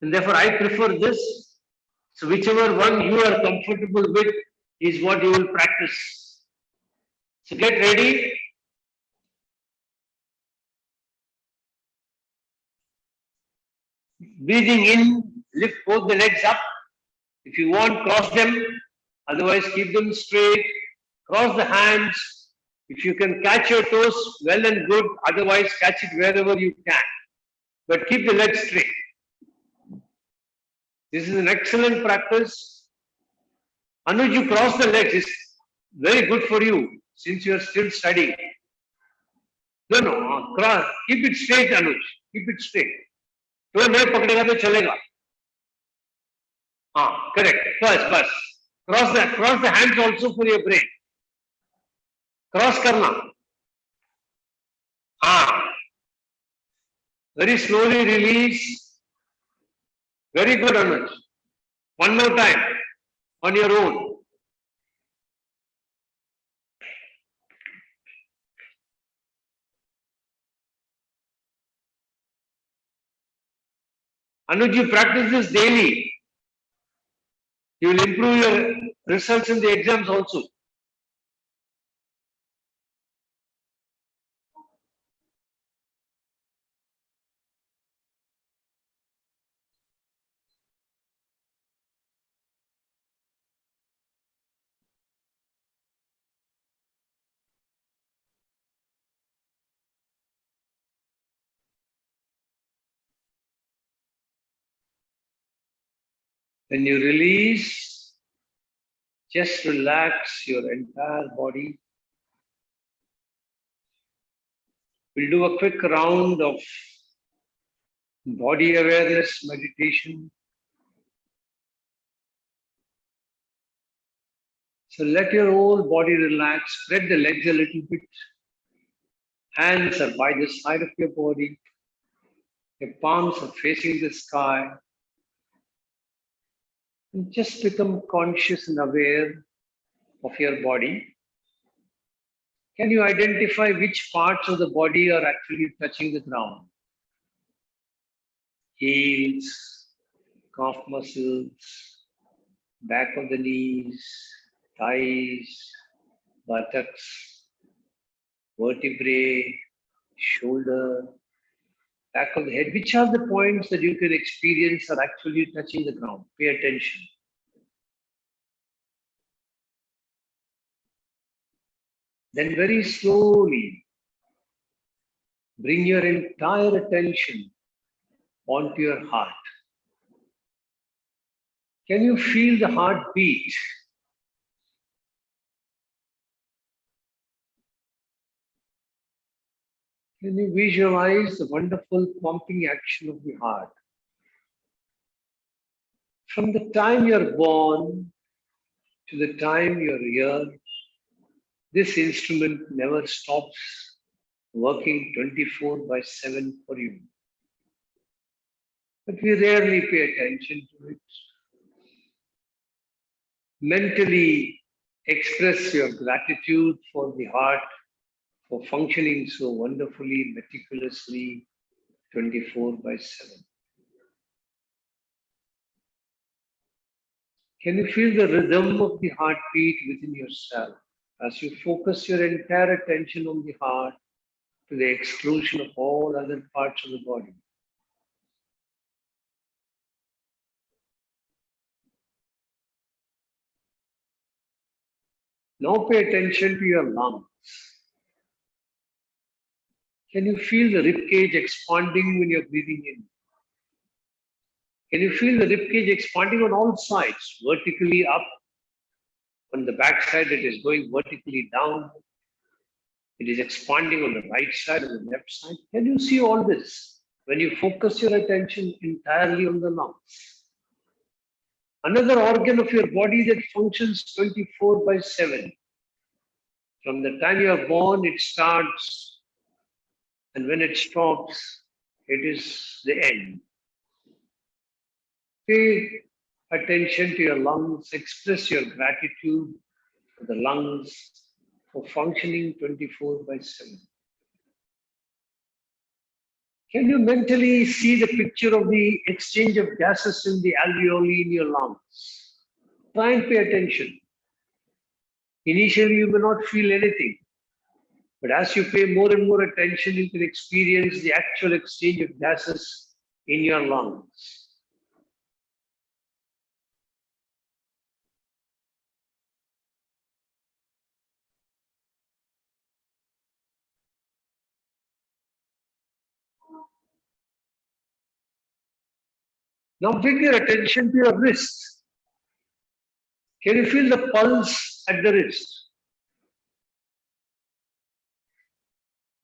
And therefore, I prefer this. So whichever one you are comfortable with is what you will practice. So get ready. Breathing in, lift both the legs up. If you want, cross them. Otherwise, keep them straight. Cross the hands. If you can catch your toes, well and good. Otherwise, catch it wherever you can. But keep the legs straight. This is an excellent practice. Anuj, you cross the legs. It's very good for you since you are still studying. No, cross. Keep it straight, Anuj. Keep it straight. तो नहीं पकड़ेगा तो चलेगा. हाँ, correct. बस. Cross the hands also for your brain. Cross करना. हाँ. Very slowly release. Very good, Anuj. One more time on your own. Anuj, you practice this daily. You will improve your results in the exams also. When you release, just relax your entire body. We'll do a quick round of body awareness meditation. So let your whole body relax. Spread the legs a little bit. Hands are by the side of your body. Your palms are facing the sky. And just become conscious and aware of your body. Can you identify which parts of the body are actually touching the ground? Heels, calf muscles, back of the knees, thighs, buttocks, vertebrae, shoulder, back of the head. Which are the points that you can experience are actually touching the ground? Pay attention. Then very slowly bring your entire attention onto your heart. Can you feel the heartbeat? Can you visualize the wonderful pumping action of the heart? From the time you're born to the time you're here, this instrument never stops working 24/7 for you. But we rarely pay attention to it. Mentally express your gratitude for the heart for functioning so wonderfully, meticulously, 24/7. Can you feel the rhythm of the heartbeat within yourself as you focus your entire attention on the heart to the exclusion of all other parts of the body? Now pay attention to your lungs. Can you feel the ribcage expanding when you're breathing in? Can you feel the ribcage expanding on all sides, vertically up? On the back side, it is going vertically down. It is expanding on the right side and the left side. Can you see all this when you focus your attention entirely on the lungs? Another organ of your body that functions 24/7. From the time you are born, it starts, and when it stops, it is the end. Pay attention to your lungs, express your gratitude for the lungs for functioning 24/7. Can you mentally see the picture of the exchange of gases in the alveoli in your lungs? Try and pay attention. Initially, you may not feel anything, but as you pay more and more attention, you can experience the actual exchange of gases in your lungs. Now bring your attention to your wrist. Can you feel the pulse at the wrist?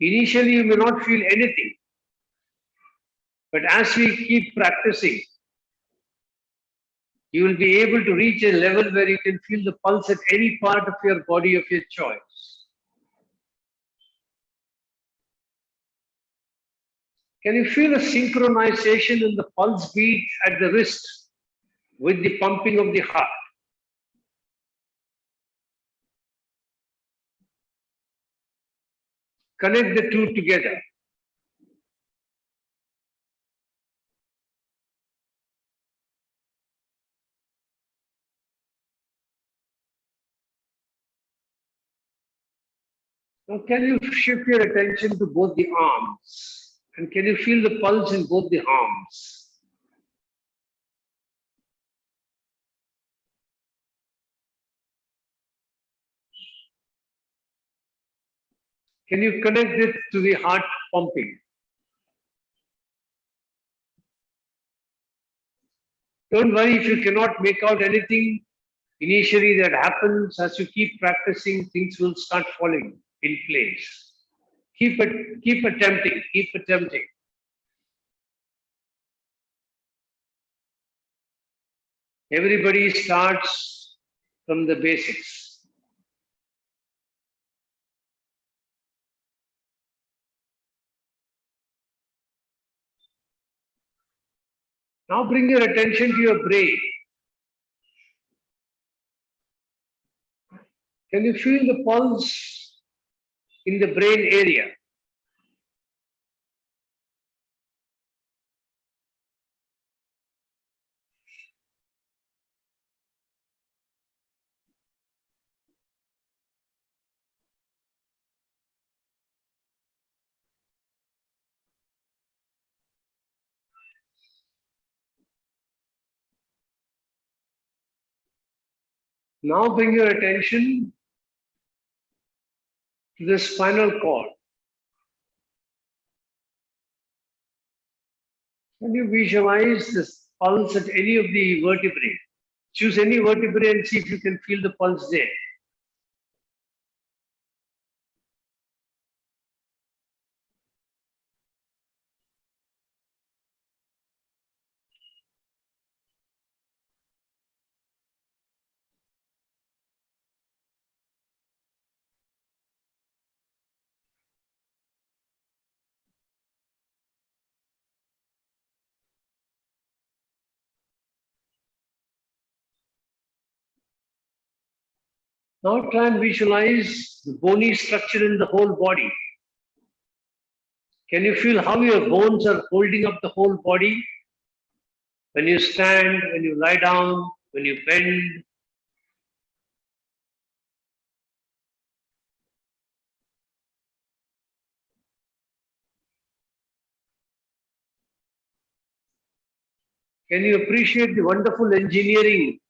Initially, you may not feel anything, but as we keep practicing, you will be able to reach a level where you can feel the pulse at any part of your body of your choice. Can you feel a synchronization in the pulse beat at the wrist with the pumping of the heart? Connect the two together. Now, can you shift your attention to both the arms? And can you feel the pulse in both the arms? Can you connect it to the heart pumping? Don't worry if you cannot make out anything. Initially, that happens. As you keep practicing, things will start falling in place. Keep attempting, keep attempting. Everybody starts from the basics. Now bring your attention to your brain. Can you feel the pulse in the brain area? Now bring your attention to the spinal cord. Can you visualize this pulse at any of the vertebrae? Choose any vertebrae and see if you can feel the pulse there. Now try and visualize the bony structure in the whole body. Can you feel how your bones are holding up the whole body? When you stand, when you lie down, when you bend. Can you appreciate the wonderful engineering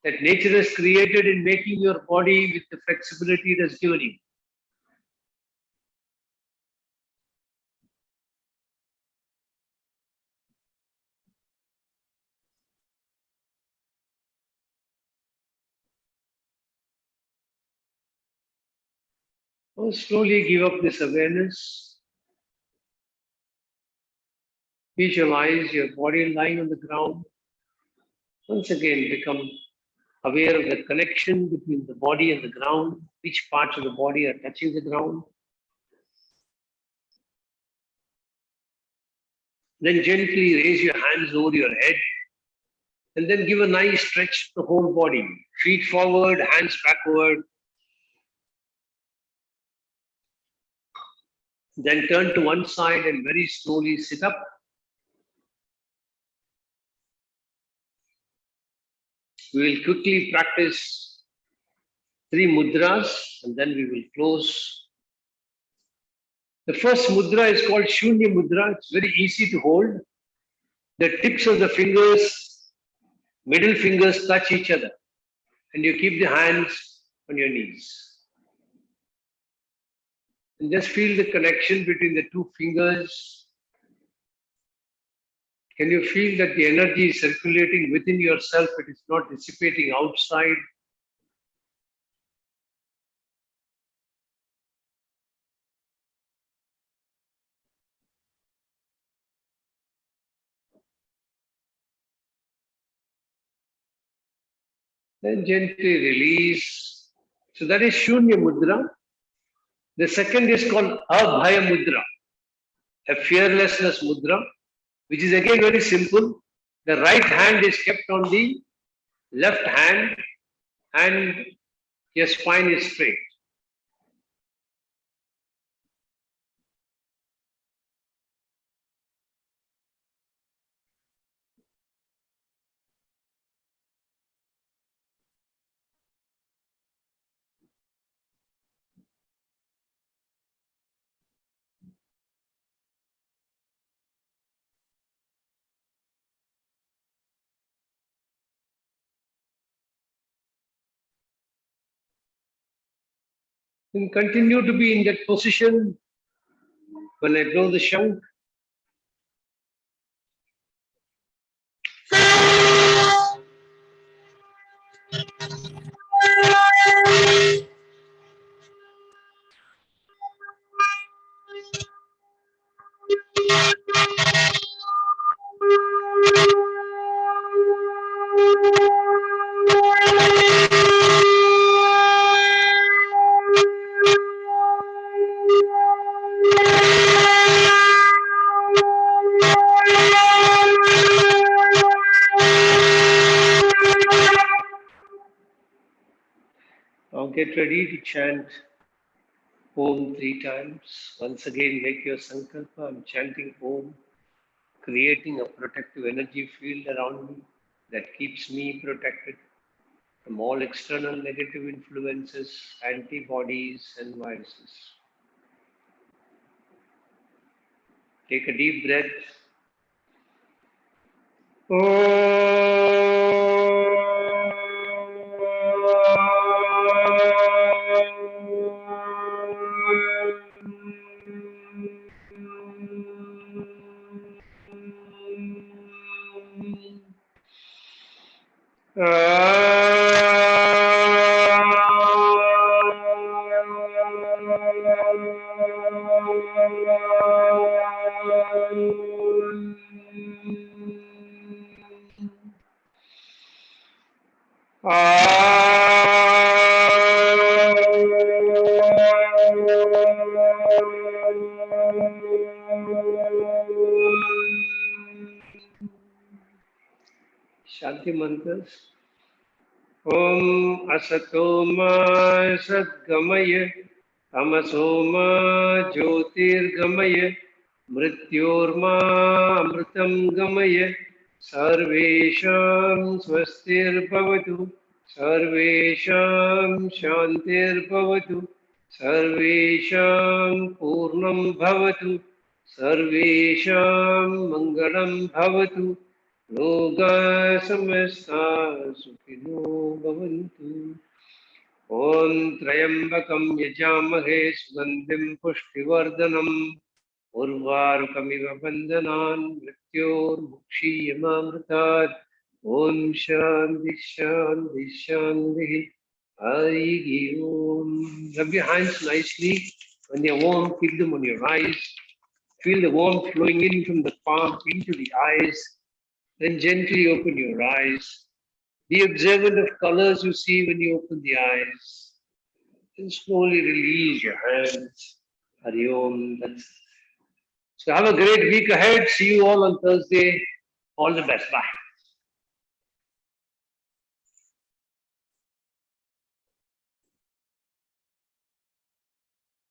that nature has created in making your body with the flexibility it has given you? Now slowly give up this awareness. Visualize your body lying on the ground. Once again, become aware of the connection between the body and the ground, which parts of the body are touching the ground. Then gently raise your hands over your head and then give a nice stretch to the whole body. Feet forward, hands backward. Then turn to one side and very slowly sit up. We will quickly practice 3 mudras and then we will close. The first mudra is called Shunya Mudra. It's very easy to hold. The tips of the fingers, middle fingers touch each other and you keep the hands on your knees. And just feel the connection between the two fingers. Can you feel that the energy is circulating within yourself? It is not dissipating outside. Then gently release. So that is Shunya Mudra. The second is called Abhaya Mudra, a Fearlessness Mudra, which is again very simple. The right hand is kept on the left hand and your spine is straight. And continue to be in that position when I blow the shank. Now get ready to chant Om 3 times. Once again, make your sankalpa. I'm chanting Om, creating a protective energy field around me that keeps me protected from all external negative influences, antibodies, and viruses. Take a deep breath. Shanti mantras. Om Asatoma Sadgamaya Tamasoma Jyotirgamaya Mrityorma Amritam Gamaya Sarvesham Swastir Bhavatu Sarvesham Shantir Bhavatu Sarvesham Purnam Bhavatu Sarvesham Mangalam Bhavatu Loka samasta sukhino bhavantu. Om Trayambakam yajamahe sugandhim pushtivardhanam urvarukamiva bandhanan mrityor mukshiyamamritat. Om Shanti Shanti Shanti. Hari Om. Rub your hands nicely. When they're warm, keep them on your eyes. Feel the warmth flowing in from the palm into the eyes. Then gently open your eyes. Be observant of colors you see when you open the eyes. Then slowly release your hands. Hari Om. That's it. So have a great week ahead. See you all on Thursday. All the best. Bye.